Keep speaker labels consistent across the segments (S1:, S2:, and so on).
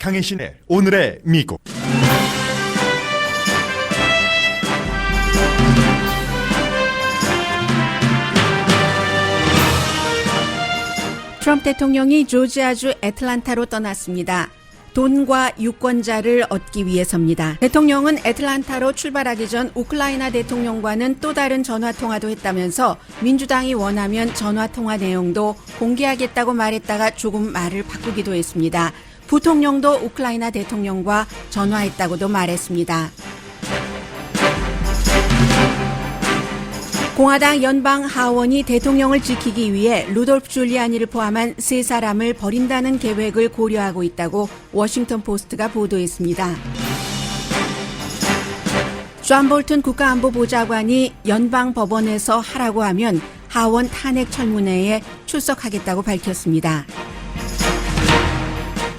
S1: 강혜신의 오늘의 미국.
S2: 트럼프 대통령이 조지아주 애틀란타로 떠났습니다. 돈과 유권자를 얻기 위해서입니다. 대통령은 애틀란타로 출발하기 전 우크라이나 대통령과는 또 다른 전화통화도 했다면서 민주당이 원하면 전화통화 내용도 공개하겠다고 말했다가 조금 말을 바꾸기도 했습니다. 부통령도 우크라이나 대통령과 전화했다고도 말했습니다. 공화당 연방 하원이 대통령을 지키기 위해 루돌프 줄리아니를 포함한 3사람을 버린다는 계획을 고려하고 있다고 워싱턴 포스트가 보도했습니다. 존 볼튼 국가안보보좌관이 연방 법원에서 하라고 하면 하원 탄핵 철문회에 출석하겠다고 밝혔습니다.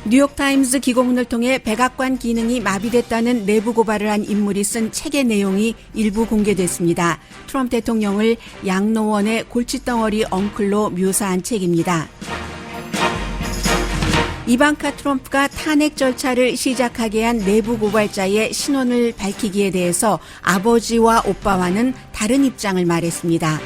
S2: 뉴욕타임즈 기고문을 통해 백악관 기능이 마비됐다는 내부 고발을 한 인물이 쓴 책의 내용이 일부 공개됐습니다. 트럼프 대통령을 양로원의 골칫덩어리 엉클로 묘사한 책입니다. 이방카 트럼프가 탄핵 절차를 시작하게 한 내부 고발자의 신원을 밝히기에 대해서 아버지와 오빠와는 다른 입장을 말했습니다.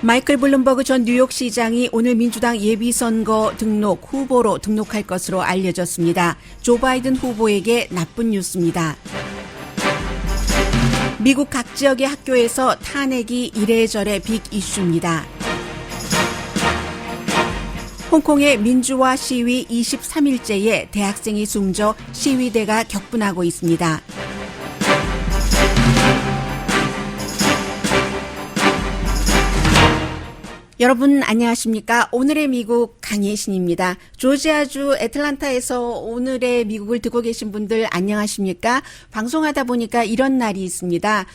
S2: 마이클 블룸버그 전 뉴욕시장이 오늘 민주당 예비선거 등록 후보로 등록할 것으로 알려졌습니다. 조 바이든 후보에게 나쁜 뉴스입니다. 미국 각 지역의 학교에서 탄핵이 이래저래 빅 이슈입니다. 홍콩의 민주화 시위 23일째에 대학생이 숨져 시위대가 격분하고 있습니다. 여러분 안녕하십니까? 오늘의 미국 강혜신입니다. 조지아주 애틀란타에서 오늘의 미국을 듣고 계신 분들 안녕하십니까? 방송하다 보니까 이런 날이 있습니다.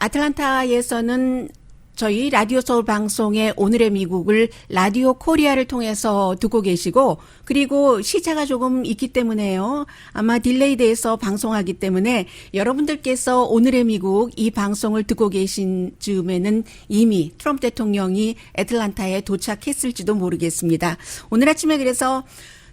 S2: 아틀란타에서는 저희 라디오 서울 방송의 오늘의 미국을 라디오 코리아를 통해서 듣고 계시고, 그리고 시차가 조금 있기 때문에요. 아마 딜레이 돼서 방송하기 때문에 여러분들께서 오늘의 미국 이 방송을 듣고 계신 즈음에는 이미 트럼프 대통령이 애틀란타에 도착했을지도 모르겠습니다. 오늘 아침에 그래서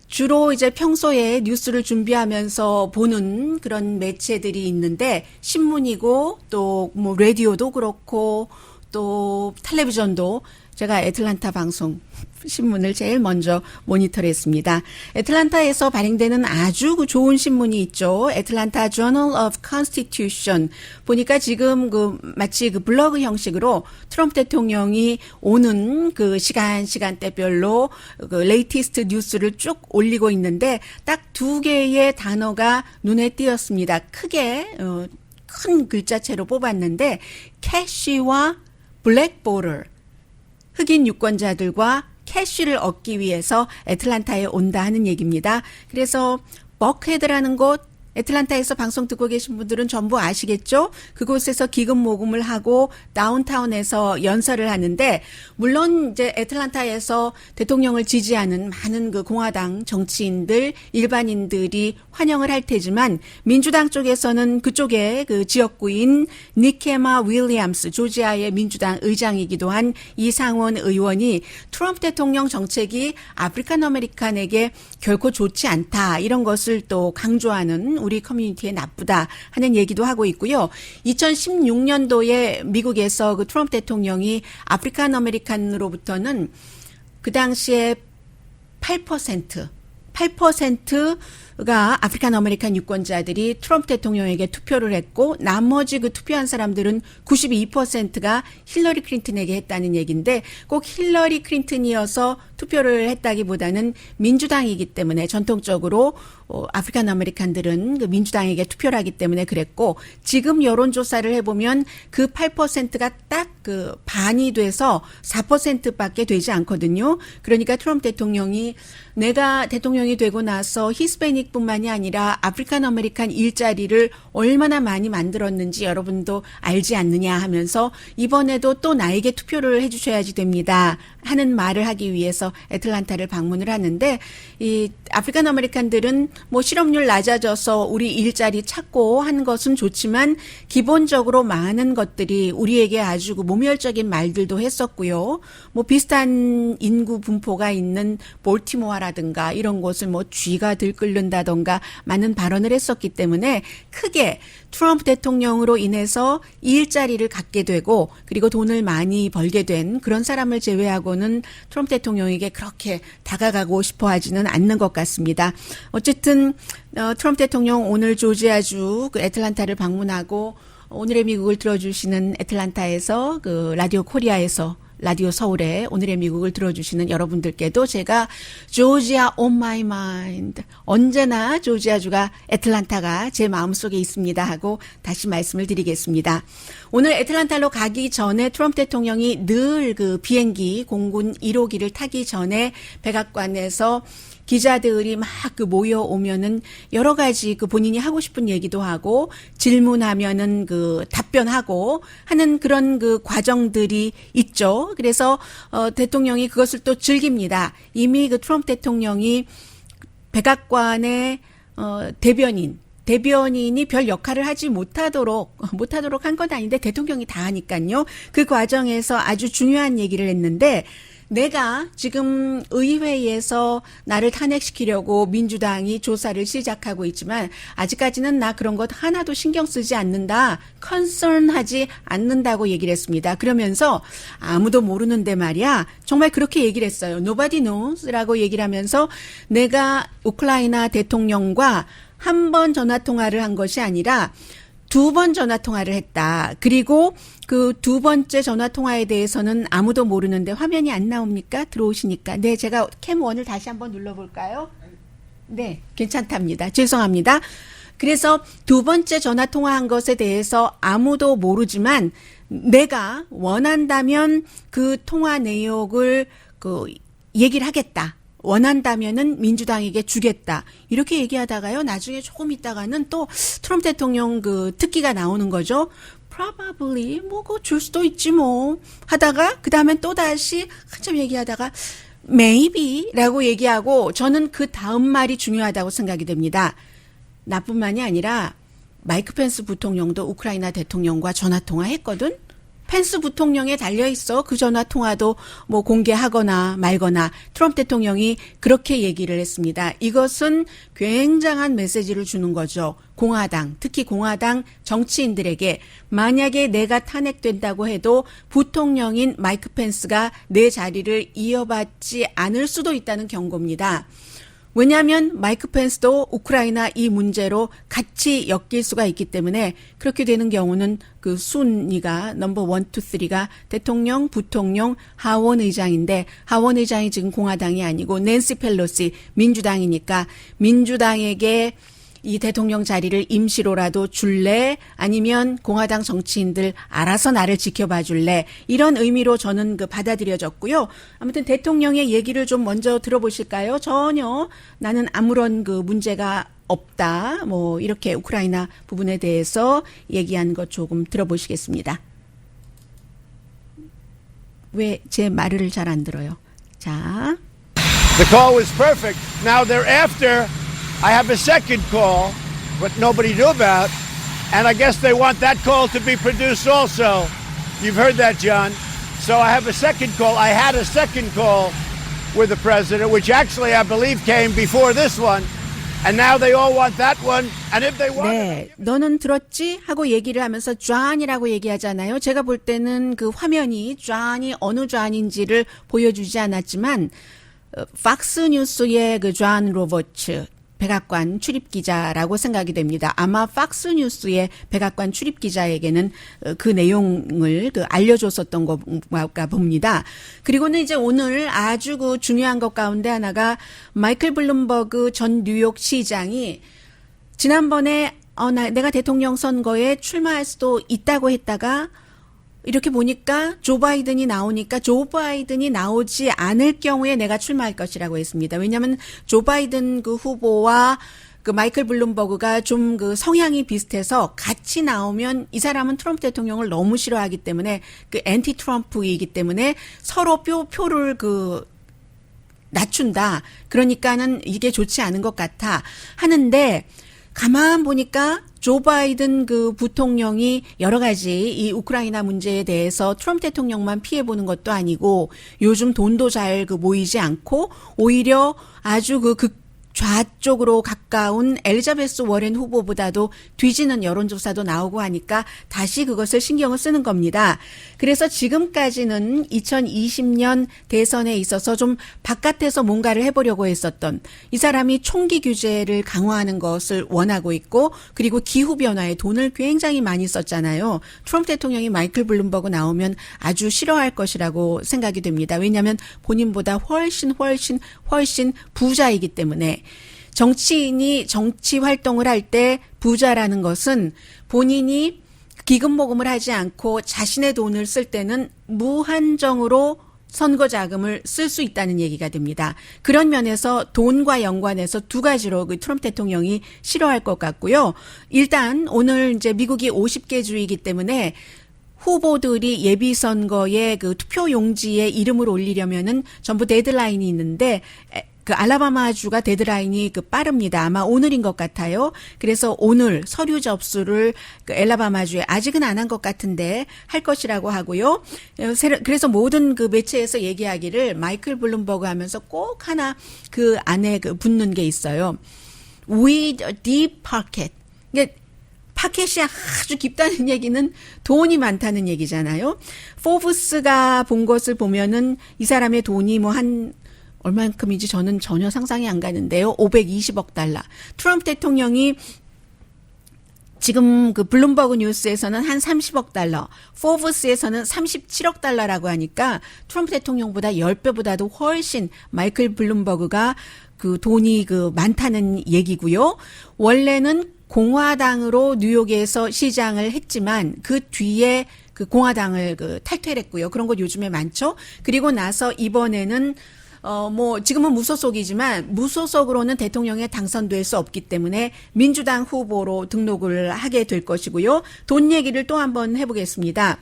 S2: 주로 이제 평소에 뉴스를 준비하면서 보는 그런 매체들이 있는데, 신문이고 또 뭐 라디오도 그렇고 또 텔레비전도 제가 애틀란타 방송 신문을 제일 먼저 모니터했습니다. 애틀란타에서 발행되는 아주 좋은 신문이 있죠. 애틀란타 Journal of Constitution. 보니까 지금 마치 블로그 형식으로 트럼프 대통령이 오는 시간대별로 레이티스트 뉴스를 쭉 올리고 있는데 딱 2개의 단어가 눈에 띄었습니다. 크게 큰 글자체로 뽑았는데 캐시와 블랙보터, 흑인 유권자들과 캐시를 얻기 위해서 애틀란타에 온다 하는 얘기입니다. 그래서 버크헤드라는 곳, 애틀란타에서 방송 듣고 계신 분들은 전부 아시겠죠? 그곳에서 기금 모금을 하고 다운타운에서 연설을 하는데, 물론 이제 애틀란타에서 대통령을 지지하는 많은 공화당 정치인들, 일반인들이 환영을 할 테지만, 민주당 쪽에서는 그쪽에 지역구인 니케마 윌리엄스, 조지아의 민주당 의장이기도 한 이상원 의원이 트럼프 대통령 정책이 아프리칸 아메리칸에게 결코 좋지 않다, 이런 것을 또 강조하는 우리 커뮤니티에 나쁘다 하는 얘기도 하고 있고요. 2016년도에 미국에서 트럼프 대통령이 아프리칸 아메리칸으로부터는 그 당시에 8%가 아프리칸 아메리칸 유권자들이 트럼프 대통령에게 투표를 했고, 나머지 투표한 사람들은 92%가 힐러리 클린턴에게 했다는 얘기인데, 꼭 힐러리 클린턴이어서 투표를 했다기보다는 민주당이기 때문에 전통적으로 아프리칸 아메리칸들은 민주당에게 투표를 하기 때문에 그랬고, 지금 여론조사를 해보면 그 8%가 딱 반이 돼서 4%밖에 되지 않거든요. 그러니까 트럼프 대통령이 내가 대통령이 되고 나서 히스패닉뿐만이 아니라 아프리칸 아메리칸 일자리를 얼마나 많이 만들었는지 여러분도 알지 않느냐 하면서 이번에도 또 나에게 투표를 해주셔야지 됩니다. 하는 말을 하기 위해서 애틀란타를 방문을 하는데 이 아프리칸 아메리칸들은 뭐 실업률 낮아져서 우리 일자리 찾고 하는 것은 좋지만 기본적으로 많은 것들이 우리에게 아주 모멸적인 말들도 했었고요. 뭐 비슷한 인구 분포가 있는 볼티모어라든가 이런 곳을 뭐 쥐가 들끓는다던가 많은 발언을 했었기 때문에 크게 트럼프 대통령으로 인해서 일자리를 갖게 되고 그리고 돈을 많이 벌게 된 그런 사람을 제외하고는 트럼프 대통령에게 그렇게 다가가고 싶어 하지는 않는 것 같습니다. 어쨌든 트럼프 대통령 오늘 조지아주 그 애틀란타를 방문하고 오늘의 미국을 들어주시는 애틀란타에서 그 라디오 코리아에서 라디오 서울에 오늘의 미국을 들어주시는 여러분들께도 제가 조지아 on my mind 언제나 조지아주가 애틀란타가 제 마음속에 있습니다 하고 다시 말씀을 드리겠습니다. 오늘 애틀란타로 가기 전에 트럼프 대통령이 늘 그 비행기 공군 1호기를 타기 전에 백악관에서 기자들이 막 그 모여오면은 여러 가지 그 본인이 하고 싶은 얘기도 하고 질문하면은 그 답변하고 하는 그런 그 과정들이 있죠. 그래서 대통령이 그것을 또 즐깁니다. 이미 그 트럼프 대통령이 백악관의 대변인이 별 역할을 하지 못하도록 한 건 아닌데 대통령이 다 하니까요. 그 과정에서 아주 중요한 얘기를 했는데 내가 지금 의회에서 나를 탄핵시키려고 민주당이 조사를 시작하고 있지만 아직까지는 나 그런 것 하나도 신경 쓰지 않는다. 컨선하지 않는다고 얘기를 했습니다. 그러면서 아무도 모르는데 말이야. 정말 그렇게 얘기를 했어요. Nobody knows라고 얘기를 하면서 내가 우크라이나 대통령과 한 번 전화통화를 한 것이 아니라 2번 전화통화를 했다. 그리고 그 2번째 전화통화에 대해서는 아무도 모르는데 화면이 안 나옵니까? 들어오시니까. 네, 제가 캠 1을 다시 한번 눌러볼까요? 네, 괜찮답니다. 죄송합니다. 그래서 2번째 전화통화한 것에 대해서 아무도 모르지만 내가 원한다면 그 통화 내역을 얘기를 하겠다. 원한다면은 민주당에게 주겠다. 이렇게 얘기하다가요. 나중에 조금 있다가는 또 트럼프 대통령 그 특기가 나오는 거죠. Probably 뭐 그거 줄 수도 있지 뭐 하다가 그다음엔 또 다시 한참 얘기하다가 maybe라고 얘기하고 저는 그 다음 말이 중요하다고 생각이 됩니다. 나뿐만이 아니라 마이크 펜스 부통령도 우크라이나 대통령과 전화 통화했거든. 펜스 부통령에 달려있어. 그 전화통화도 뭐 공개하거나 말거나 트럼프 대통령이 그렇게 얘기를 했습니다. 이것은 굉장한 메시지를 주는 거죠. 공화당, 특히 공화당 정치인들에게 만약에 내가 탄핵된다고 해도 부통령인 마이크 펜스가 내 자리를 이어받지 않을 수도 있다는 경고입니다. 왜냐하면 마이크 펜스도 우크라이나 이 문제로 같이 엮일 수가 있기 때문에 그렇게 되는 경우는 그 순위가 넘버 1, 2, 3가 대통령, 부통령, 하원 의장인데 하원 의장이 지금 공화당이 아니고 낸시 펠로시 민주당이니까 민주당에게 이 대통령 자리를 임시로라도 줄래? 아니면 공화당 정치인들 알아서 나를 지켜봐 줄래? 이런 의미로 저는 그 받아들여졌고요. 아무튼 대통령의 얘기를 좀 먼저 들어보실까요? 전혀 나는 아무런 그 문제가 없다. 뭐 이렇게 우크라이나 부분에 대해서 얘기한 것 조금 들어보시겠습니다. 왜 제 말을 잘 안 들어요? 자.
S3: The call was perfect. Now they're after. I have a second call, but nobody knew about, and I guess they want that call to be produced also. You've heard that, John. So I have a second call. I had a second call with the president, which actually I believe came before this one, and now they all want that one. And if they want,
S2: 네, 너는 들었지? 하고 얘기를 하면서 존이라고 얘기하잖아요. 제가 볼 때는 그 화면이 존이 어느 존인지를 보여주지 않았지만 팍스 뉴스의 그 존 로버츠 백악관 출입기자라고 생각이 됩니다. 아마 팍스 뉴스의 백악관 출입기자에게는 그 내용을 알려줬었던 것과 봅니다. 그리고는 이제 오늘 아주 그 중요한 것 가운데 하나가 마이클 블룸버그 전 뉴욕 시장이 지난번에 내가 대통령 선거에 출마할 수도 있다고 했다가 이렇게 보니까 조 바이든이 나오니까 조 바이든이 나오지 않을 경우에 내가 출마할 것이라고 했습니다. 왜냐하면 조 바이든 그 후보와 그 마이클 블룸버그가 좀 그 성향이 비슷해서 같이 나오면 이 사람은 트럼프 대통령을 너무 싫어하기 때문에 그 앤티 트럼프이기 때문에 서로 표를 그 낮춘다. 그러니까는 이게 좋지 않은 것 같아 하는데 가만 보니까 조 바이든 그 부통령이 여러 가지 이 우크라이나 문제에 대해서 트럼프 대통령만 피해보는 것도 아니고 요즘 돈도 잘 그 모이지 않고 오히려 아주 그 좌쪽으로 가까운 엘리자베스 워렌 후보보다도 뒤지는 여론조사도 나오고 하니까 다시 그것을 신경을 쓰는 겁니다. 그래서 지금까지는 2020년 대선에 있어서 좀 바깥에서 뭔가를 해보려고 했었던 이 사람이 총기 규제를 강화하는 것을 원하고 있고 그리고 기후변화에 돈을 굉장히 많이 썼잖아요. 트럼프 대통령이 마이클 블룸버그 나오면 아주 싫어할 것이라고 생각이 됩니다. 왜냐하면 본인보다 훨씬 부자이기 때문에 정치인이 정치 활동을 할 때 부자라는 것은 본인이 기금 모금을 하지 않고 자신의 돈을 쓸 때는 무한정으로 선거 자금을 쓸 수 있다는 얘기가 됩니다. 그런 면에서 돈과 연관해서 두 가지로 그 트럼프 대통령이 싫어할 것 같고요. 일단 오늘 이제 미국이 50개 주이기 때문에 후보들이 예비선거에 그 투표 용지에 이름을 올리려면은 전부 데드라인이 있는데 그 알라바마주가 데드라인이 그 빠릅니다. 아마 오늘인 것 같아요. 그래서 오늘 서류 접수를 그 알라바마주에 아직은 안 한 것 같은데 할 것이라고 하고요. 그래서 모든 그 매체에서 얘기하기를 마이클 블룸버그 하면서 꼭 하나 그 안에 그 붙는 게 있어요. With a deep pocket. 이게 파켓이 아주 깊다는 얘기는 돈이 많다는 얘기잖아요. 포브스가 본 것을 보면은 이 사람의 돈이 뭐 한 얼만큼인지 저는 전혀 상상이 안 가는데요. 520억 달러. 트럼프 대통령이 지금 그 블룸버그 뉴스에서는 한 30억 달러, 포브스에서는 37억 달러라고 하니까 트럼프 대통령보다 10배보다도 훨씬 마이클 블룸버그가 그 돈이 그 많다는 얘기고요. 원래는 공화당으로 뉴욕에서 시장을 했지만 그 뒤에 그 공화당을 그 탈퇴를 했고요. 그런 것 요즘에 많죠. 그리고 나서 이번에는 뭐 지금은 무소속이지만 무소속으로는 대통령에 당선될 수 없기 때문에 민주당 후보로 등록을 하게 될 것이고요. 돈 얘기를 또 한번 해보겠습니다.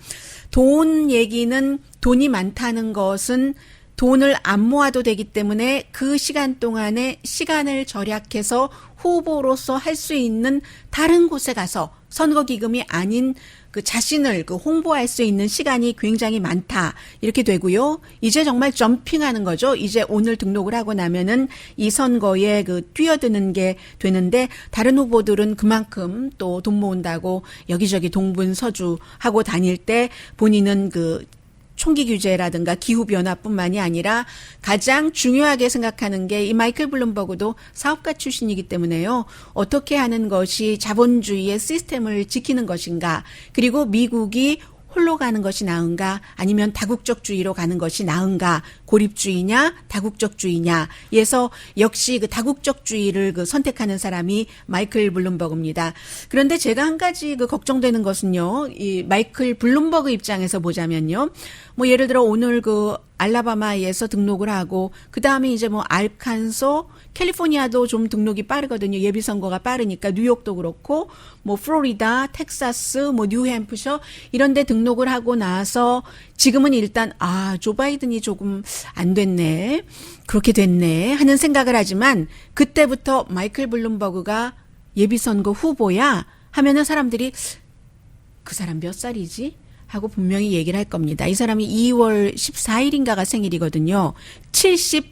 S2: 돈 얘기는 돈이 많다는 것은 돈을 안 모아도 되기 때문에 그 시간 동안에 시간을 절약해서 후보로서 할 수 있는 다른 곳에 가서 선거기금이 아닌 그 자신을 그 홍보할 수 있는 시간이 굉장히 많다. 이렇게 되고요. 이제 정말 점핑하는 거죠. 이제 오늘 등록을 하고 나면은 이 선거에 그 뛰어드는 게 되는데 다른 후보들은 그만큼 또 돈 모은다고 여기저기 동분서주하고 다닐 때 본인은 그 총기 규제라든가 기후변화뿐만이 아니라 가장 중요하게 생각하는 게 이 마이클 블룸버그도 사업가 출신이기 때문에요. 어떻게 하는 것이 자본주의의 시스템을 지키는 것인가. 그리고 미국이 홀로 가는 것이 나은가 아니면 다국적주의로 가는 것이 나은가 고립주의냐 다국적주의냐 에서 역시 그 다국적주의를 그 선택하는 사람이 마이클 블룸버그입니다. 그런데 제가 한 가지 그 걱정되는 것은요. 이 마이클 블룸버그 입장에서 보자면요. 뭐 예를 들어 오늘 그 알라바마에서 등록을 하고 그다음에 이제 뭐 알칸소, 캘리포니아도 좀 등록이 빠르거든요. 예비선거가 빠르니까 뉴욕도 그렇고 뭐 플로리다, 텍사스, 뭐 뉴햄프셔 이런 데 등록을 하고 나서 지금은 일단 조 바이든이 조금 안 됐네. 그렇게 됐네 하는 생각을 하지만 그때부터 마이클 블룸버그가 예비선거 후보야 하면은 사람들이 그 사람 몇 살이지? 하고 분명히 얘기를 할 겁니다. 이 사람이 2월 14일인가가 생일이거든요. 77세인가요?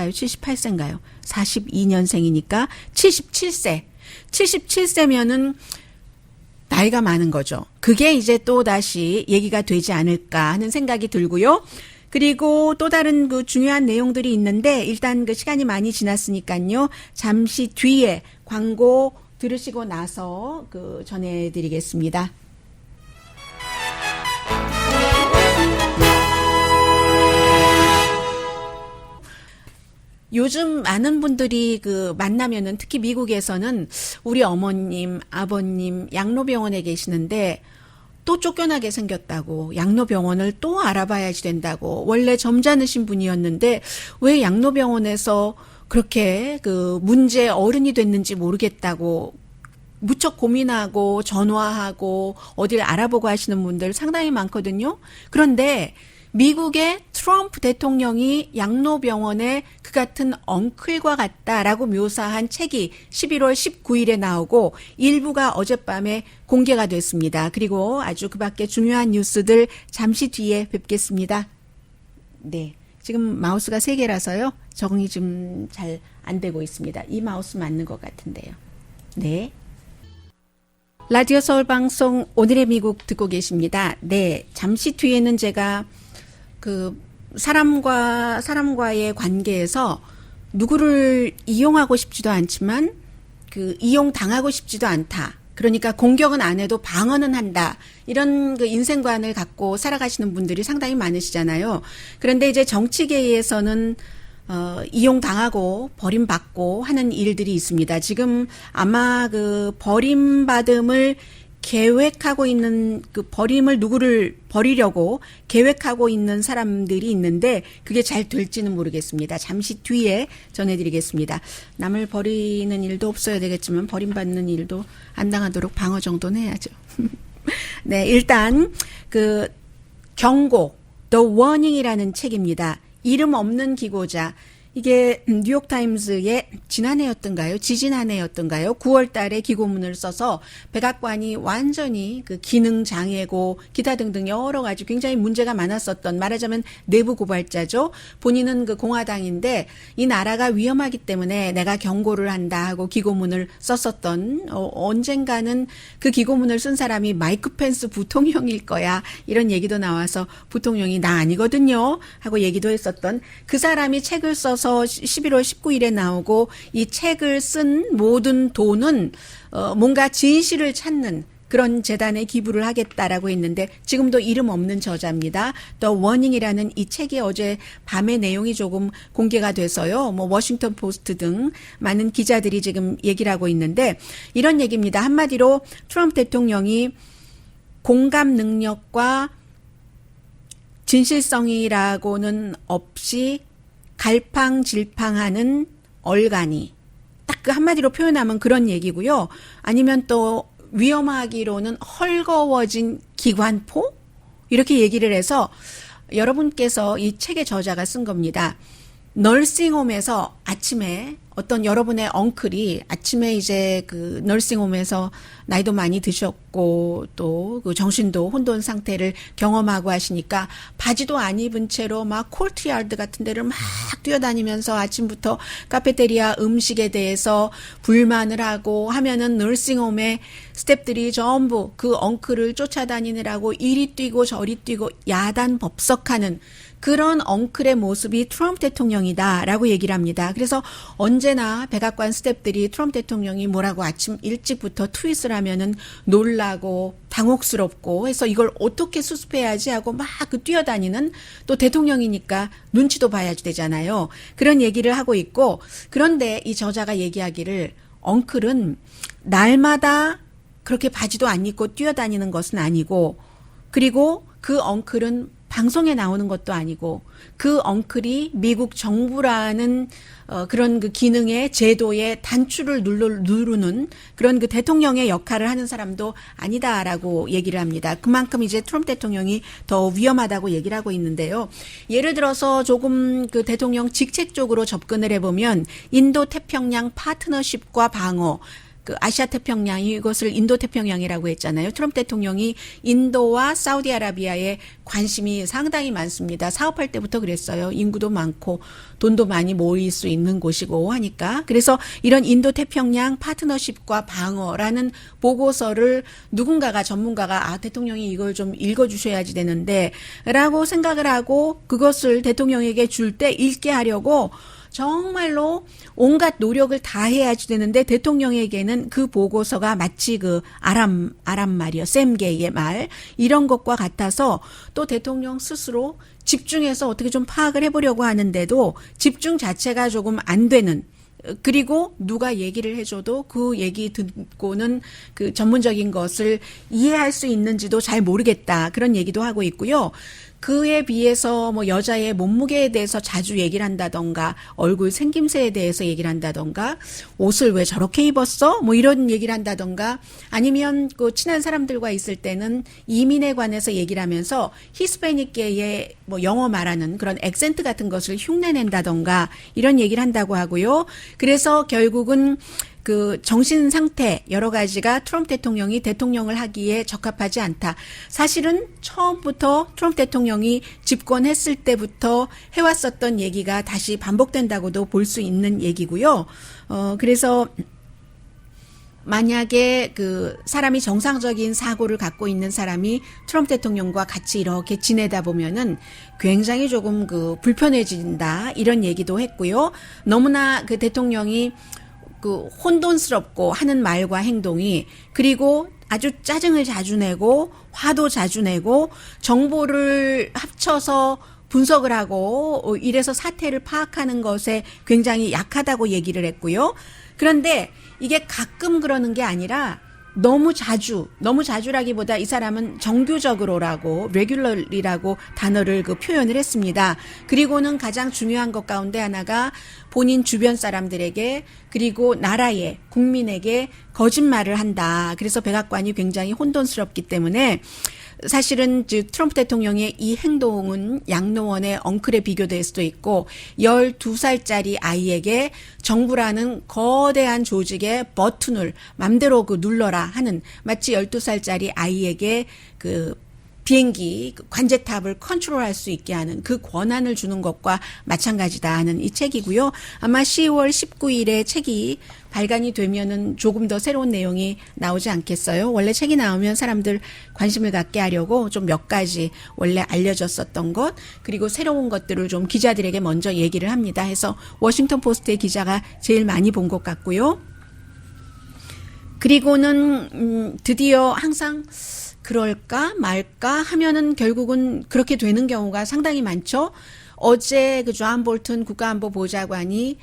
S2: 78세인가요? 42년생이니까 77세. 77세면은 나이가 많은 거죠. 그게 이제 또 다시 얘기가 되지 않을까 하는 생각이 들고요. 그리고 또 다른 그 중요한 내용들이 있는데 일단 그 시간이 많이 지났으니까요. 잠시 뒤에 광고 들으시고 나서 그 전해드리겠습니다. 요즘 많은 분들이 그 만나면은 특히 미국에서는 우리 어머님, 아버님 양로병원에 계시는데 또 쫓겨나게 생겼다고 양로병원을 또 알아봐야지 된다고 원래 점잖으신 분이었는데 왜 양로병원에서 그렇게 그 문제 어른이 됐는지 모르겠다고 무척 고민하고 전화하고 어딜 알아보고 하시는 분들 상당히 많거든요. 그런데 미국의 트럼프 대통령이 양로병원에 그 같은 엉클과 같다라고 묘사한 책이 11월 19일에 나오고 일부가 어젯밤에 공개가 됐습니다. 그리고 아주 그 밖에 중요한 뉴스들 잠시 뒤에 뵙겠습니다. 네. 지금 마우스가 3개라서요. 적응이 좀 잘 안 되고 있습니다. 이 마우스 맞는 것 같은데요. 네. 라디오 서울 방송 오늘의 미국 듣고 계십니다. 네. 잠시 뒤에는 제가 그 사람과의 관계에서 누구를 이용하고 싶지도 않지만 그 이용당하고 싶지도 않다. 그러니까 공격은 안 해도 방어는 한다. 이런 그 인생관을 갖고 살아가시는 분들이 상당히 많으시잖아요. 그런데 이제 정치계에서는 이용당하고 버림받고 하는 일들이 있습니다. 지금 아마 그 버림받음을 계획하고 있는 그 버림을 누구를 버리려고 계획하고 있는 사람들이 있는데 그게 잘 될지는 모르겠습니다. 잠시 뒤에 전해드리겠습니다. 남을 버리는 일도 없어야 되겠지만 버림받는 일도 안 당하도록 방어 정도는 해야죠. 네, 일단 그 경고, The Warning이라는 책입니다. 이름 없는 기고자. 이게 뉴욕타임즈의 지난해였던가요? 지지난해였던가요? 9월 달에 기고문을 써서 백악관이 완전히 그 기능 장애고 기타 등등 여러 가지 굉장히 문제가 많았었던, 말하자면 내부 고발자죠. 본인은 그 공화당인데 이 나라가 위험하기 때문에 내가 경고를 한다 하고 기고문을 썼었던, 언젠가는 그 기고문을 쓴 사람이 마이크 펜스 부통령일 거야. 이런 얘기도 나와서 부통령이 나 아니거든요. 하고 얘기도 했었던 그 사람이 책을 써서 11월 19일에 나오고 이 책을 쓴 모든 돈은 뭔가 진실을 찾는 그런 재단에 기부를 하겠다라고 했는데 지금도 이름 없는 저자입니다. The Warning이라는 이 책이 어제 밤에 내용이 조금 공개가 돼서요. 뭐 워싱턴 포스트 등 많은 기자들이 지금 얘기를 하고 있는데 이런 얘기입니다. 한마디로 트럼프 대통령이 공감 능력과 진실성이라고는 없이 갈팡질팡하는 얼간이, 딱 그 한마디로 표현하면 그런 얘기고요. 아니면 또 위험하기로는 헐거워진 기관포? 이렇게 얘기를 해서 여러분께서 이 책의 저자가 쓴 겁니다. 널싱홈에서 아침에 어떤 여러분의 엉클이 아침에 이제 그 널싱홈에서 나이도 많이 드셨고 또 그 정신도 혼돈 상태를 경험하고 하시니까 바지도 안 입은 채로 막 콜트야드 같은 데를 막 뛰어다니면서 아침부터 카페테리아 음식에 대해서 불만을 하고 하면은 널싱홈의 스태프들이 전부 그 엉클을 쫓아다니느라고 이리 뛰고 저리 뛰고 야단법석하는 그런 엉클의 모습이 트럼프 대통령이다라고 얘기를 합니다. 그래서 언제나 백악관 스태프들이 트럼프 대통령이 뭐라고 아침 일찍부터 트윗을 하면은 놀라고 당혹스럽고 해서 이걸 어떻게 수습해야지 하고 막 그 뛰어다니는, 또 대통령이니까 눈치도 봐야 되잖아요. 그런 얘기를 하고 있고, 그런데 이 저자가 얘기하기를 엉클은 날마다 그렇게 바지도 안 입고 뛰어다니는 것은 아니고, 그리고 그 엉클은 방송에 나오는 것도 아니고 그 엉클이 미국 정부라는 그런 그 기능의 제도의 단추를 누르는 그런 그 대통령의 역할을 하는 사람도 아니다라고 얘기를 합니다. 그만큼 이제 트럼프 대통령이 더 위험하다고 얘기를 하고 있는데요. 예를 들어서 조금 그 대통령 직책적으로 접근을 해보면 인도 태평양 파트너십과 방어, 그 아시아 태평양이 이것을 인도 태평양이라고 했잖아요. 트럼프 대통령이 인도와 사우디아라비아에 관심이 상당히 많습니다. 사업할 때부터 그랬어요. 인구도 많고 돈도 많이 모일 수 있는 곳이고 하니까. 그래서 이런 인도 태평양 파트너십과 방어라는 보고서를 누군가가, 전문가가 대통령이 이걸 좀 읽어주셔야지 되는데 라고 생각을 하고 그것을 대통령에게 줄 때 읽게 하려고 정말로 온갖 노력을 다 해야지 되는데 대통령에게는 그 보고서가 마치 그 아람 말이요, 샘 게이의 말 이런 것과 같아서 또 대통령 스스로 집중해서 어떻게 좀 파악을 해보려고 하는데도 집중 자체가 조금 안 되는, 그리고 누가 얘기를 해줘도 그 얘기 듣고는 그 전문적인 것을 이해할 수 있는지도 잘 모르겠다, 그런 얘기도 하고 있고요. 그에 비해서 뭐 여자의 몸무게에 대해서 자주 얘기를 한다던가 얼굴 생김새에 대해서 얘기를 한다던가 옷을 왜 저렇게 입었어? 뭐 이런 얘기를 한다던가 아니면 그 친한 사람들과 있을 때는 이민에 관해서 얘기를 하면서 히스패닉계의 뭐 영어 말하는 그런 액센트 같은 것을 흉내낸다던가 이런 얘기를 한다고 하고요. 그래서 결국은 그 정신 상태 여러 가지가 트럼프 대통령이 대통령을 하기에 적합하지 않다. 사실은 처음부터 트럼프 대통령이 집권했을 때부터 해왔었던 얘기가 다시 반복된다고도 볼 수 있는 얘기고요. 그래서 만약에 그 사람이 정상적인 사고를 갖고 있는 사람이 트럼프 대통령과 같이 이렇게 지내다 보면은 굉장히 조금 그 불편해진다 이런 얘기도 했고요. 너무나 그 대통령이 그 혼돈스럽고 하는 말과 행동이 그리고 아주 짜증을 자주 내고 화도 자주 내고 정보를 합쳐서 분석을 하고 이래서 사태를 파악하는 것에 굉장히 약하다고 얘기를 했고요. 그런데 이게 가끔 그러는 게 아니라 너무 자주라기보다 이 사람은 정규적으로라고 regularly라고 단어를 그 표현을 했습니다. 그리고는 가장 중요한 것 가운데 하나가 본인 주변 사람들에게 그리고 나라에 국민에게 거짓말을 한다. 그래서 백악관이 굉장히 혼돈스럽기 때문에 사실은 트럼프 대통령의 이 행동은 양로원의 엉클에 비교될 수도 있고 12살짜리 아이에게 정부라는 거대한 조직의 버튼을 맘대로 그 눌러라 하는 마치 12살짜리 아이에게 그 비행기 관제탑을 컨트롤할 수 있게 하는 그 권한을 주는 것과 마찬가지다 하는 이 책이고요. 아마 10월 19일에 책이 발간이 되면은 조금 더 새로운 내용이 나오지 않겠어요? 원래 책이 나오면 사람들 관심을 갖게 하려고 좀 몇 가지 원래 알려졌었던 것 그리고 새로운 것들을 좀 기자들에게 먼저 얘기를 합니다. 해서 워싱턴 포스트의 기자가 제일 많이 본 것 같고요. 그리고는 드디어 항상 그럴까 말까 하면은 결국은 그렇게 되는 경우가 상당히 많죠. 어제 그 존 볼튼 국가안보보좌관이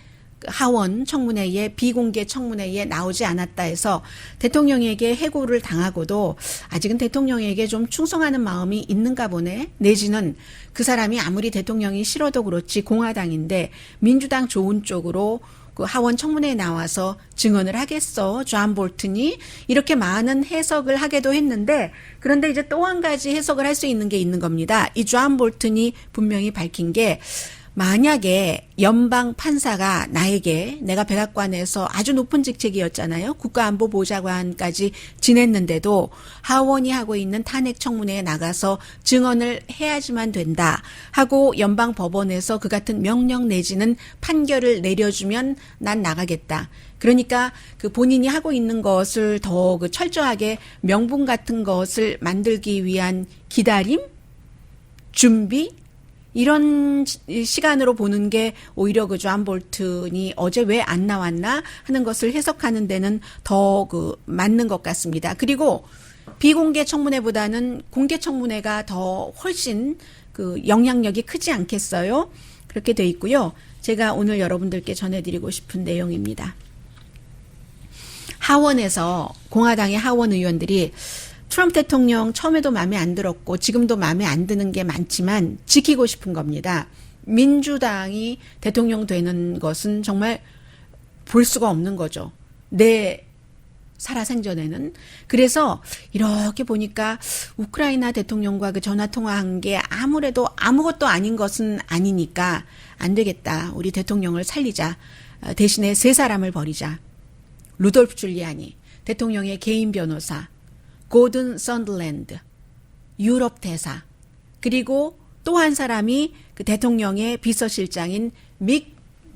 S2: 하원 청문회에 비공개 청문회에 나오지 않았다 해서 대통령에게 해고를 당하고도 아직은 대통령에게 좀 충성하는 마음이 있는가 보네. 내지는 그 사람이 아무리 대통령이 싫어도 그렇지 공화당인데 민주당 좋은 쪽으로 그 하원 청문회에 나와서 증언을 하겠어. 존 볼튼이 이렇게 많은 해석을 하기도 했는데 그런데 이제 또 한 가지 해석을 할 수 있는 게 있는 겁니다. 이 존 볼튼이 분명히 밝힌 게 만약에 연방 판사가 나에게 내가 백악관에서 아주 높은 직책이었잖아요. 국가안보보좌관까지 지냈는데도 하원이 하고 있는 탄핵 청문회에 나가서 증언을 해야지만 된다 하고 연방 법원에서 그 같은 명령 내지는 판결을 내려주면 난 나가겠다. 그러니까 그 본인이 하고 있는 것을 더 그 철저하게 명분 같은 것을 만들기 위한 기다림, 준비 이런 시간으로 보는 게 오히려 그 존 볼튼이 어제 왜 안 나왔나 하는 것을 해석하는 데는 더 그 맞는 것 같습니다. 그리고 비공개 청문회보다는 공개 청문회가 더 훨씬 그 영향력이 크지 않겠어요? 그렇게 돼 있고요. 제가 오늘 여러분들께 전해드리고 싶은 내용입니다. 하원에서 공화당의 하원 의원들이 트럼프 대통령 처음에도 마음에 안 들었고 지금도 마음에 안 드는 게 많지만 지키고 싶은 겁니다. 민주당이 대통령 되는 것은 정말 볼 수가 없는 거죠. 내 살아생전에는. 그래서 이렇게 보니까 우크라이나 대통령과 그 전화통화한 게 아무래도 아무것도 아닌 것은 아니니까 안 되겠다. 우리 대통령을 살리자. 대신에 세 사람을 버리자. 루돌프 줄리아니, 대통령의 개인 변호사, 고든 선들랜드, 유럽 대사, 그리고 또 한 사람이 그 대통령의 비서실장인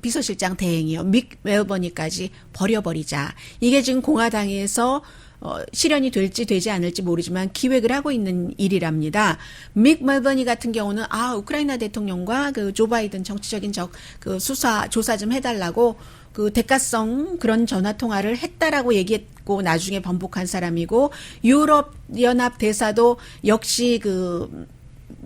S2: 비서실장 대행이요. 믹 멜버니까지 버려버리자. 이게 지금 공화당에서 실현이 될지 되지 않을지 모르지만 기획을 하고 있는 일이랍니다. 믹 멜버니 같은 경우는 우크라이나 대통령과 그 조 바이든 정치적인 그 조사 좀 해달라고 그 대가성 그런 전화 통화를 했다라고 얘기했고 나중에 번복한 사람이고 유럽 연합 대사도 역시 그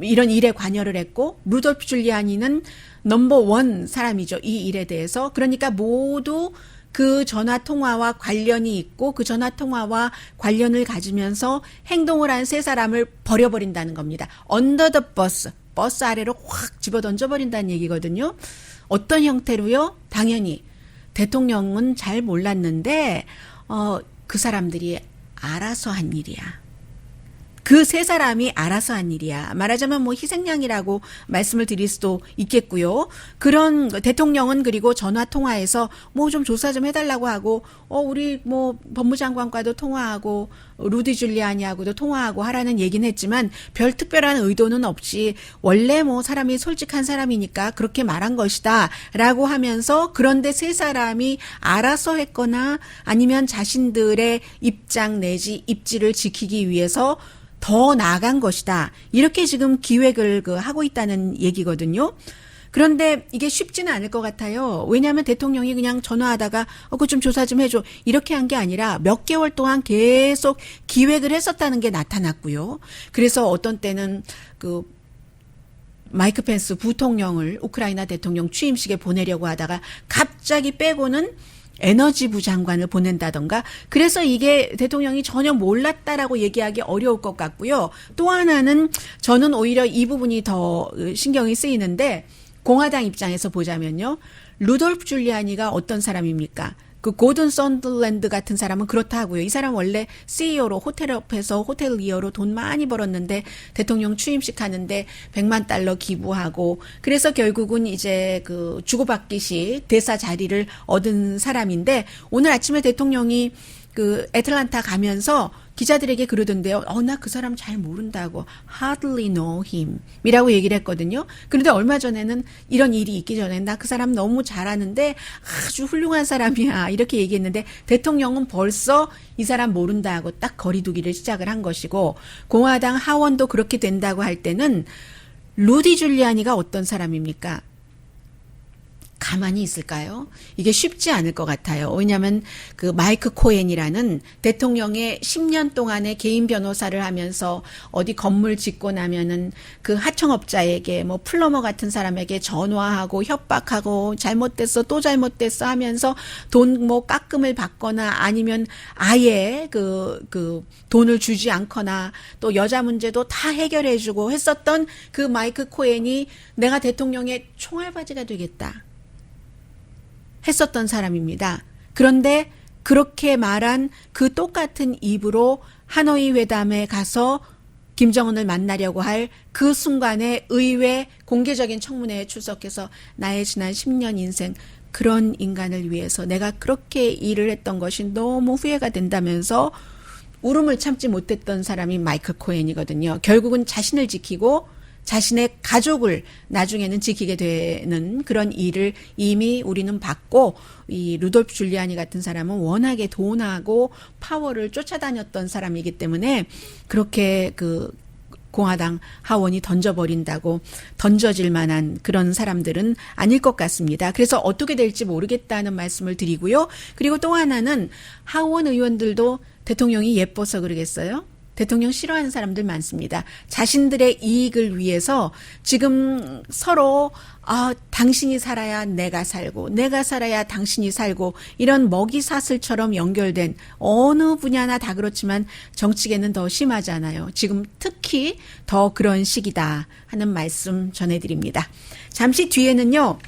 S2: 이런 일에 관여를 했고 루돌프 줄리아니는 넘버1 사람이죠. 이 일에 대해서. 그러니까 모두 그 전화 통화와 관련이 있고 그 전화 통화와 관련을 가지면서 행동을 한 세 사람을 버려버린다는 겁니다. under the bus. 버스 아래로 확 집어 던져버린다는 얘기거든요. 어떤 형태로요? 당연히 대통령은 잘 몰랐는데 그 사람들이 알아서 한 일이야. 그 세 사람이 알아서 한 일이야. 말하자면 뭐 희생양이라고 말씀을 드릴 수도 있겠고요. 그런 대통령은 그리고 전화 통화해서 뭐 좀 조사 좀 해달라고 하고 우리 뭐 법무장관과도 통화하고 루디 줄리아니하고도 통화하고 하라는 얘기는 했지만 별 특별한 의도는 없이 원래 뭐 사람이 솔직한 사람이니까 그렇게 말한 것이다 라고 하면서 그런데 세 사람이 알아서 했거나 아니면 자신들의 입장 내지 입지를 지키기 위해서 더 나아간 것이다. 이렇게 지금 기획을 하고 있다는 얘기거든요. 그런데 이게 쉽지는 않을 것 같아요. 왜냐하면 대통령이 그냥 전화하다가 그거 좀 조사 좀 해줘. 이렇게 한 게 아니라 몇 개월 동안 계속 기획을 했었다는 게 나타났고요. 그래서 어떤 때는 마이크 펜스 부통령을 우크라이나 대통령 취임식에 보내려고 하다가 갑자기 빼고는 에너지부 장관을 보낸다던가 그래서 이게 대통령이 전혀 몰랐다라고 얘기하기 어려울 것 같고요. 또 하나는 저는 오히려 이 부분이 더 신경이 쓰이는데 공화당 입장에서 보자면요. 루돌프 줄리아니가 어떤 사람입니까? 그 고든 썬들랜드 같은 사람은 그렇다 하고요. 이 사람 원래 CEO로 호텔업해서 호텔리어로 돈 많이 벌었는데 대통령 취임식 하는데 100만 달러 기부하고 그래서 결국은 이제 주고받기식 대사 자리를 얻은 사람인데 오늘 아침에 대통령이 애틀란타 가면서 기자들에게 그러던데요. 나 그 사람 잘 모른다고. Hardly know him. 이라고 얘기를 했거든요. 그런데 얼마 전에는 이런 일이 있기 전에 나 그 사람 너무 잘 아는데 아주 훌륭한 사람이야. 이렇게 얘기했는데 대통령은 벌써 이 사람 모른다고 딱 거리두기를 시작을 한 것이고 공화당 하원도 그렇게 된다고 할 때는 루디 줄리아니가 어떤 사람입니까? 가만히 있을까요? 이게 쉽지 않을 것 같아요. 왜냐하면 마이크 코엔이라는 대통령의 10년 동안의 개인 변호사를 하면서 어디 건물 짓고 나면은 그 하청업자에게 뭐 플러머 같은 사람에게 전화하고 협박하고 잘못됐어 또 잘못됐어 하면서 돈 뭐 깎음을 받거나 아니면 아예 돈을 주지 않거나 또 여자 문제도 다 해결해주고 했었던 그 마이크 코엔이 내가 대통령의 총알바지가 되겠다. 했었던 사람입니다. 그런데 그렇게 말한 그 똑같은 입으로 하노이 회담에 가서 김정은을 만나려고 할 그 순간에 의회 공개적인 청문회에 출석해서 나의 지난 10년 인생 그런 인간을 위해서 내가 그렇게 일을 했던 것이 너무 후회가 된다면서 울음을 참지 못했던 사람이 마이클 코엔이거든요. 결국은 자신을 지키고 자신의 가족을 나중에는 지키게 되는 그런 일을 이미 우리는 봤고 이 루돌프 줄리아니 같은 사람은 워낙에 돈하고 파워를 쫓아다녔던 사람이기 때문에 그렇게 공화당 하원이 던져버린다고 던져질 만한 그런 사람들은 아닐 것 같습니다. 그래서 어떻게 될지 모르겠다는 말씀을 드리고요. 그리고 또 하나는 하원 의원들도 대통령이 예뻐서 그러겠어요? 대통령 싫어하는 사람들 많습니다. 자신들의 이익을 위해서 지금 서로 당신이 살아야 내가 살고 내가 살아야 당신이 살고 이런 먹이사슬처럼 연결된 어느 분야나 다 그렇지만 정치계는 더 심하잖아요. 지금 특히 더 그런 시기다 하는 말씀 전해드립니다. 잠시 뒤에는요.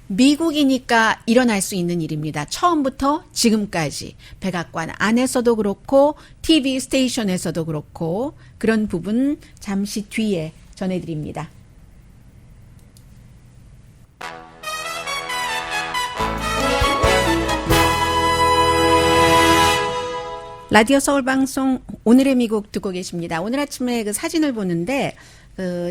S2: 미국이니까 일어날 수 있는 일입니다. 처음부터 지금까지 백악관 안에서도 그렇고 TV 스테이션에서도 그렇고 그런 부분 잠시 뒤에 전해드립니다. 라디오 서울방송 오늘의 미국 듣고 계십니다. 오늘 아침에 사진을 보는데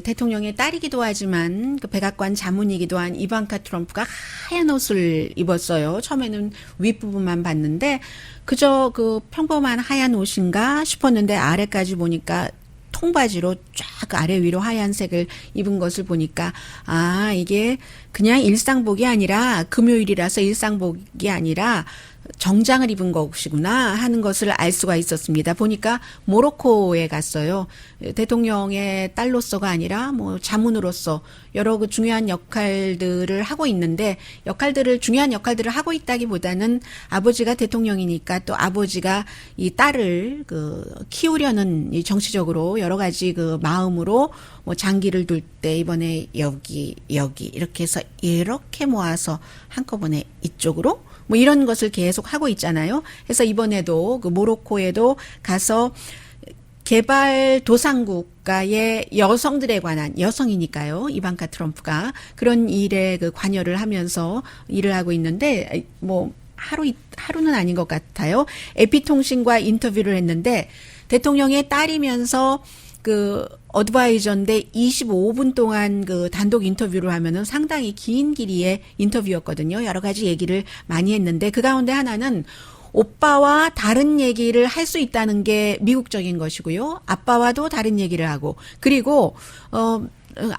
S2: 대통령의 딸이기도 하지만 백악관 자문이기도 한 이방카 트럼프가 하얀 옷을 입었어요. 처음에는 윗부분만 봤는데 그저 평범한 하얀 옷인가 싶었는데 아래까지 보니까 통바지로 쫙 아래 위로 하얀색을 입은 것을 보니까 이게 그냥 일상복이 아니라 금요일이라서 일상복이 아니라 정장을 입은 것이구나 하는 것을 알 수가 있었습니다. 보니까 모로코에 갔어요. 대통령의 딸로서가 아니라 뭐 자문으로서 여러 그 중요한 역할들을 하고 있는데 중요한 역할들을 하고 있다기보다는 아버지가 대통령이니까 또 아버지가 이 딸을 키우려는 이 정치적으로 여러 가지 그 마음으로 뭐 장기를 둘 때 이번에 여기 이렇게 해서 이렇게 모아서 한꺼번에 이쪽으로 뭐 이런 것을 계속 하고 있잖아요. 그래서 이번에도 그 모로코에도 가서 개발도상국가의 여성들에 관한, 여성이니까요, 이방카 트럼프가 그런 일에 그 관여를 하면서 일을 하고 있는데 뭐 하루는 아닌 것 같아요. 에피통신과 인터뷰를 했는데 대통령의 딸이면서 그 어드바이저인데 25분 동안 그 단독 인터뷰를 하면은 상당히 긴 길이의 인터뷰였거든요. 여러 가지 얘기를 많이 했는데 그 가운데 하나는 오빠와 다른 얘기를 할 수 있다는 게 미국적인 것이고요. 아빠와도 다른 얘기를 하고 그리고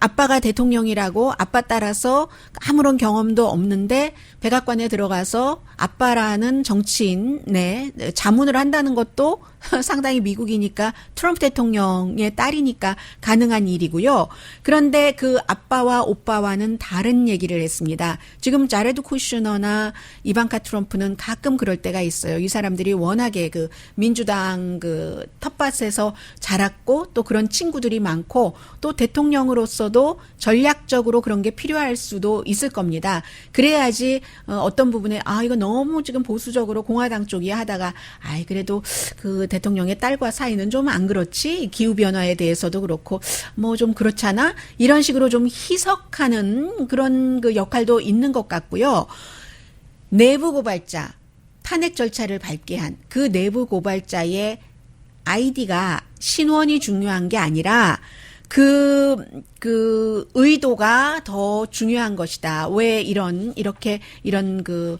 S2: 아빠가 대통령이라고 아빠 따라서 아무런 경험도 없는데 백악관에 들어가서 아빠라는 정치인의 자문을 한다는 것도 상당히 미국이니까 트럼프 대통령의 딸이니까 가능한 일이고요. 그런데 그 아빠와 오빠와는 다른 얘기를 했습니다. 지금 자레드 쿠슈너나 이방카 트럼프는 가끔 그럴 때가 있어요. 이 사람들이 워낙에 그 민주당 그 텃밭에서 자랐고 또 그런 친구들이 많고 또 대통령으로서도 전략적으로 그런 게 필요할 수도 있을 겁니다. 그래야지 어떤 부분에 이거 너무 지금 보수적으로 공화당 쪽이 하다가 그래도 그 대통령의 딸과 사이는 좀 안 그렇지? 기후변화에 대해서도 그렇고 뭐 좀 그렇잖아? 이런 식으로 좀 희석하는 그런 그 역할도 있는 것 같고요. 내부 고발자, 탄핵 절차를 밟게 한 그 내부 고발자의 아이디가 신원이 중요한 게 아니라 그 의도가 더 중요한 것이다. 왜 이런 그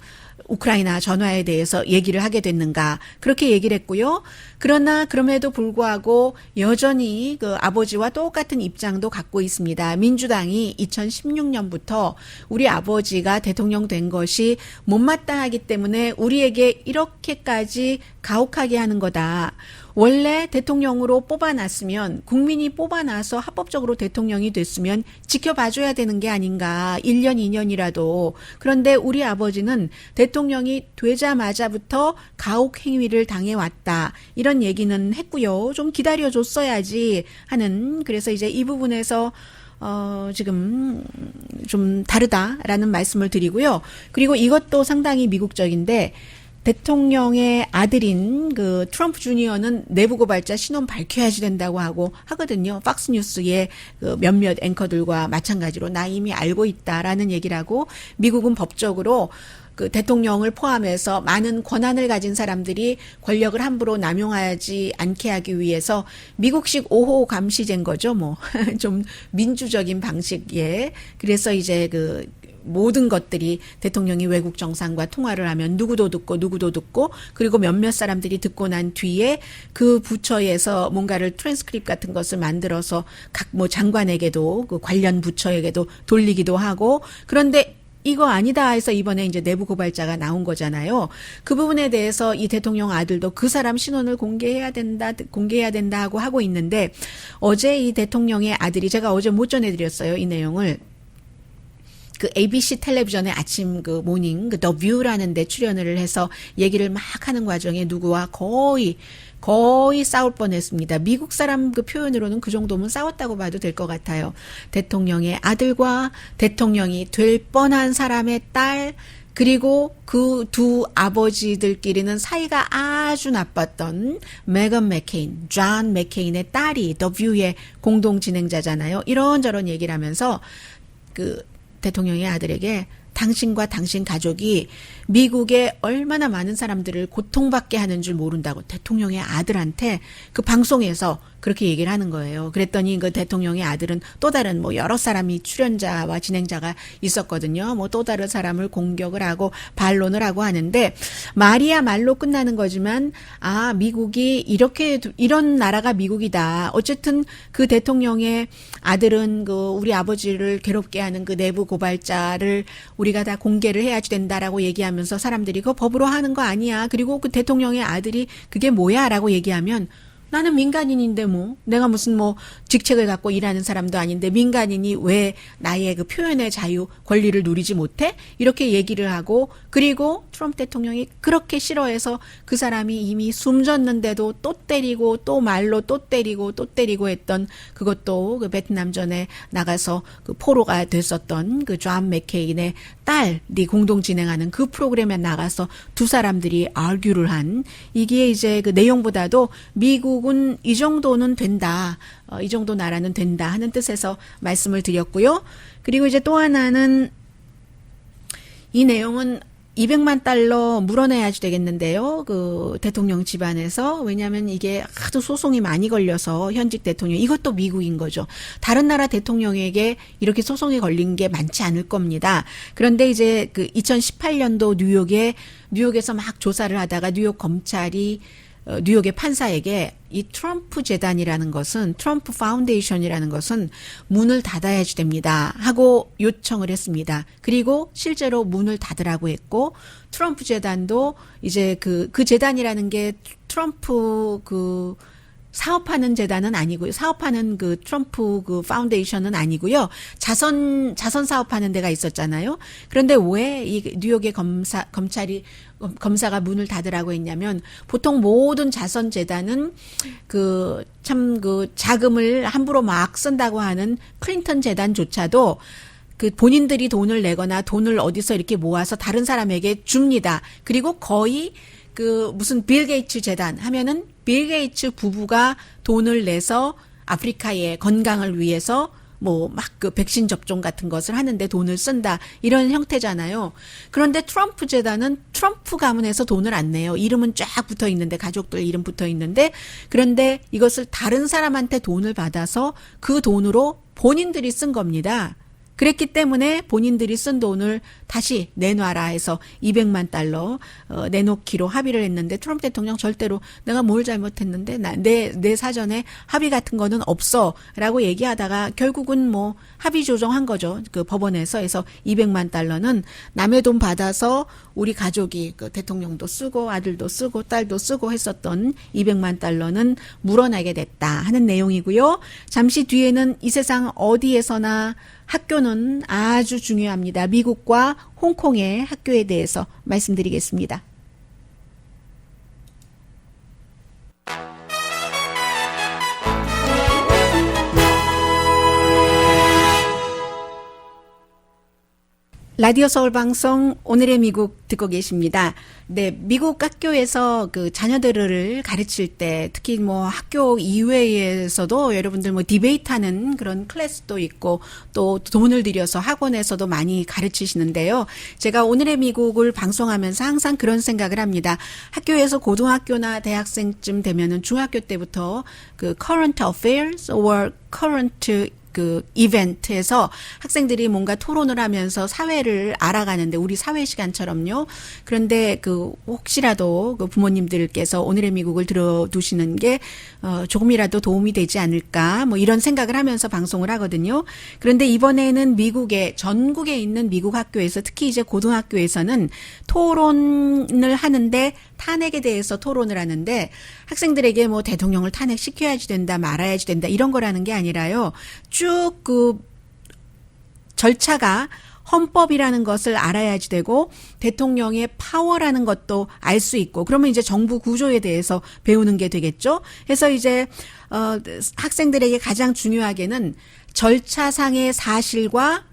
S2: 우크라이나 전화에 대해서 얘기를 하게 됐는가. 그렇게 얘기를 했고요. 그러나 그럼에도 불구하고 여전히 그 아버지와 똑같은 입장도 갖고 있습니다. 민주당이 2016년부터 우리 아버지가 대통령 된 것이 못마땅하기 때문에 우리에게 이렇게까지 가혹하게 하는 거다. 원래 대통령으로 뽑아놨으면 국민이 뽑아놔서 합법적으로 대통령이 됐으면 지켜봐줘야 되는 게 아닌가. 1년, 2년이라도. 그런데 우리 아버지는 대통령이 되자마자부터 가혹 행위를 당해왔다. 이런 얘기는 했고요. 좀 기다려줬어야지 하는 그래서 이제 이 부분에서 지금 좀 다르다라는 말씀을 드리고요. 그리고 이것도 상당히 미국적인데 대통령의 아들인 그 트럼프 주니어는 내부 고발자 신원 밝혀야지 된다고 하거든요. 팍스뉴스의 그 몇몇 앵커들과 마찬가지로 나 이미 알고 있다라는 얘기를 하고 미국은 법적으로 그 대통령을 포함해서 많은 권한을 가진 사람들이 권력을 함부로 남용하지 않게 하기 위해서 미국식 5호 감시제인 거죠. 뭐 좀 민주적인 방식에 그래서 이제 그 모든 것들이 대통령이 외국 정상과 통화를 하면 누구도 듣고 그리고 몇몇 사람들이 듣고 난 뒤에 그 부처에서 뭔가를 트랜스크립 같은 것을 만들어서 각 뭐 장관에게도 그 관련 부처에게도 돌리기도 하고 그런데 이거 아니다 해서 이번에 이제 내부 고발자가 나온 거잖아요. 그 부분에 대해서 이 대통령 아들도 그 사람 신원을 공개해야 된다 하고 있는데 어제 이 대통령의 아들이 제가 어제 못 전해드렸어요. 이 내용을. 그 ABC 텔레비전의 아침 그 모닝 그 더 뷰라는 데 출연을 해서 얘기를 막 하는 과정에 누구와 거의 싸울 뻔했습니다. 미국 사람 그 표현으로는 그 정도면 싸웠다고 봐도 될 것 같아요. 대통령의 아들과 대통령이 될 뻔한 사람의 딸 그리고 그 두 아버지들끼리는 사이가 아주 나빴던 메건 맥케인, 존 맥케인의 딸이 더 뷰의 공동 진행자잖아요. 이런저런 얘기를 하면서 그 대통령의 아들에게 당신과 당신 가족이 미국에 얼마나 많은 사람들을 고통받게 하는 줄 모른다고 대통령의 아들한테 그 방송에서 그렇게 얘기를 하는 거예요. 그랬더니 그 대통령의 아들은 또 다른 뭐 여러 사람이 출연자와 진행자가 있었거든요. 뭐 또 다른 사람을 공격을 하고 반론을 하고 하는데 말이야말로 끝나는 거지만 미국이 이런 나라가 미국이다. 어쨌든 그 대통령의 아들은 그 우리 아버지를 괴롭게 하는 그 내부 고발자를 우리가 다 공개를 해야지 된다라고 얘기하면서 사람들이 그거 법으로 하는 거 아니야. 그리고 그 대통령의 아들이 그게 뭐야라고 얘기하면 나는 민간인인데 뭐 내가 무슨 뭐 직책을 갖고 일하는 사람도 아닌데 민간인이 왜 나의 그 표현의 자유 권리를 누리지 못해? 이렇게 얘기를 하고 그리고 트럼프 대통령이 그렇게 싫어해서 그 사람이 이미 숨졌는데도 또 때리고 또 말로 또 때리고 또 때리고 했던 그것도 그 베트남전에 나가서 그 포로가 됐었던 그 존 맥케인의 딸이 공동 진행하는 그 프로그램에 나가서 두 사람들이 argue를 한 이게 이제 그 내용보다도 미국은 이 정도는 된다. 이 정도 나라는 된다 하는 뜻에서 말씀을 드렸고요. 그리고 이제 또 하나는 이 내용은 200만 달러 물어내야지 되겠는데요. 그 대통령 집안에서. 왜냐하면 이게 하도 소송이 많이 걸려서 현직 대통령 이것도 미국인 거죠. 다른 나라 대통령에게 이렇게 소송이 걸린 게 많지 않을 겁니다. 그런데 이제 그 2018년도 뉴욕에서 막 조사를 하다가 뉴욕 검찰이 뉴욕의 판사에게 이 트럼프 재단이라는 것은 트럼프 파운데이션이라는 것은 문을 닫아야지 됩니다 하고 요청을 했습니다. 그리고 실제로 문을 닫으라고 했고 트럼프 재단도 이제 그 재단이라는 게 트럼프 그 사업하는 재단은 아니고요. 사업하는 그 트럼프 그 파운데이션은 아니고요. 자선 사업하는 데가 있었잖아요. 그런데 왜 이 뉴욕의 검사가 문을 닫으라고 했냐면 보통 모든 자선 재단은 그 자금을 함부로 막 쓴다고 하는 클린턴 재단조차도 그 본인들이 돈을 내거나 돈을 어디서 이렇게 모아서 다른 사람에게 줍니다. 그리고 거의 그 무슨 빌 게이츠 재단 하면은 빌 게이츠 부부가 돈을 내서 아프리카의 건강을 위해서 뭐 막 그 백신 접종 같은 것을 하는데 돈을 쓴다 이런 형태잖아요. 그런데 트럼프 재단은 트럼프 가문에서 돈을 안 내요. 이름은 쫙 붙어 있는데 가족들 이름 붙어 있는데 그런데 이것을 다른 사람한테 돈을 받아서 그 돈으로 본인들이 쓴 겁니다. 그랬기 때문에 본인들이 쓴 돈을 다시 내놔라 해서 200만 달러 내놓기로 합의를 했는데 트럼프 대통령 절대로 내가 뭘 잘못했는데 내 사전에 합의 같은 거는 없어 라고 얘기하다가 결국은 뭐 합의 조정한 거죠. 그 법원에서 해서 200만 달러는 남의 돈 받아서 우리 가족이 그 대통령도 쓰고 아들도 쓰고 딸도 쓰고 했었던 200만 달러는 물어나게 됐다 하는 내용이고요. 잠시 뒤에는 이 세상 어디에서나 학교는 아주 중요합니다. 미국과 홍콩의 학교에 대해서 말씀드리겠습니다. 라디오 서울 방송 오늘의 미국 듣고 계십니다. 네, 미국 학교에서 그 자녀들을 가르칠 때 특히 뭐 학교 이외에서도 여러분들 뭐 디베이트하는 그런 클래스도 있고 또 돈을 들여서 학원에서도 많이 가르치시는데요. 제가 오늘의 미국을 방송하면서 항상 그런 생각을 합니다. 학교에서 고등학교나 대학생쯤 되면은 중학교 때부터 그 current affairs or current 그 이벤트에서 학생들이 뭔가 토론을 하면서 사회를 알아가는데 우리 사회 시간처럼요. 그런데 그 혹시라도 그 부모님들께서 오늘의 미국을 들어두시는 게 조금이라도 도움이 되지 않을까 뭐 이런 생각을 하면서 방송을 하거든요. 그런데 이번에는 미국의 전국에 있는 미국 학교에서 특히 이제 고등학교에서는 토론을 하는데 탄핵에 대해서 토론을 하는데 학생들에게 뭐 대통령을 탄핵시켜야지 된다 말아야지 된다 이런 거라는 게 아니라요. 쭉 그 절차가 헌법이라는 것을 알아야지 되고 대통령의 파워라는 것도 알 수 있고 그러면 이제 정부 구조에 대해서 배우는 게 되겠죠. 그래서 이제 학생들에게 가장 중요하게는 절차상의 사실과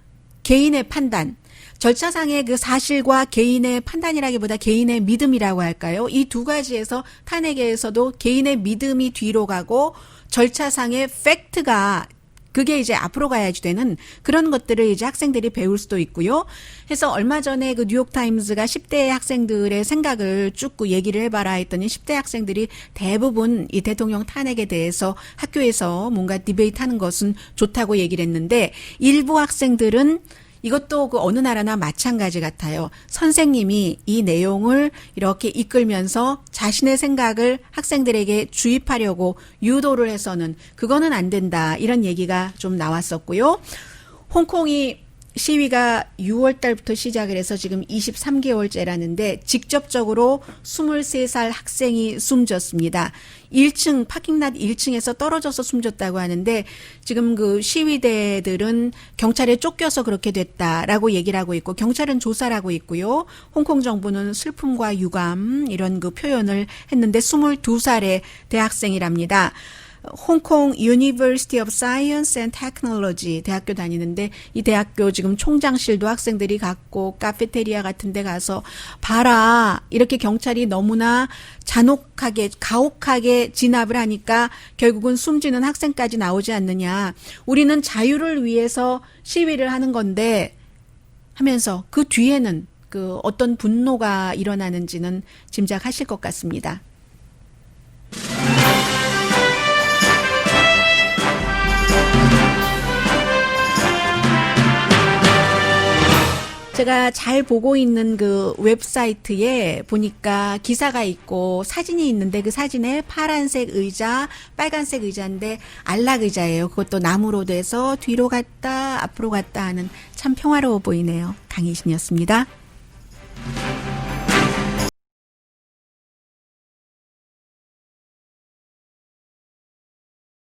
S2: 개인의 판단 절차상의 그 사실과 개인의 판단이라기보다 개인의 믿음이라고 할까요? 이 두 가지에서 탄핵에서도 개인의 믿음이 뒤로 가고 절차상의 팩트가 그게 이제 앞으로 가야지 되는 그런 것들을 이제 학생들이 배울 수도 있고요. 그래서 얼마 전에 그 뉴욕타임즈가 10대 학생들의 생각을 쭉 얘기를 해봐라 했더니 10대 학생들이 대부분 이 대통령 탄핵에 대해서 학교에서 뭔가 디베이트 하는 것은 좋다고 얘기를 했는데 일부 학생들은 이것도 그 어느 나라나 마찬가지 같아요. 선생님이 이 내용을 이렇게 이끌면서 자신의 생각을 학생들에게 주입하려고 유도를 해서는 그거는 안 된다. 이런 얘기가 좀 나왔었고요. 홍콩이 시위가 6월 달부터 시작을 해서 지금 23개월째라는데 직접적으로 23살 학생이 숨졌습니다. 1층 파킹랏 1층에서 떨어져서 숨졌다고 하는데 지금 그 시위대들은 경찰에 쫓겨서 그렇게 됐다라고 얘기를 하고 있고 경찰은 조사를 하고 있고요. 홍콩 정부는 슬픔과 유감 이런 그 표현을 했는데 22살의 대학생이랍니다. 홍콩 University of Science and Technology 대학교 다니는데 이 대학교 지금 총장실도 학생들이 갔고 카페테리아 같은 데 가서 봐라 이렇게 경찰이 너무나 잔혹하게 가혹하게 진압을 하니까 결국은 숨지는 학생까지 나오지 않느냐. 우리는 자유를 위해서 시위를 하는 건데 하면서 그 뒤에는 그 어떤 분노가 일어나는지는 짐작하실 것 같습니다. 제가 잘 보고 있는 그 웹사이트에 보니까 기사가 있고 사진이 있는데 그 사진에 파란색 의자, 빨간색 의자인데 안락 의자예요. 그것도 나무로 돼서 뒤로 갔다 앞으로 갔다 하는 참 평화로워 보이네요. 강희신이었습니다.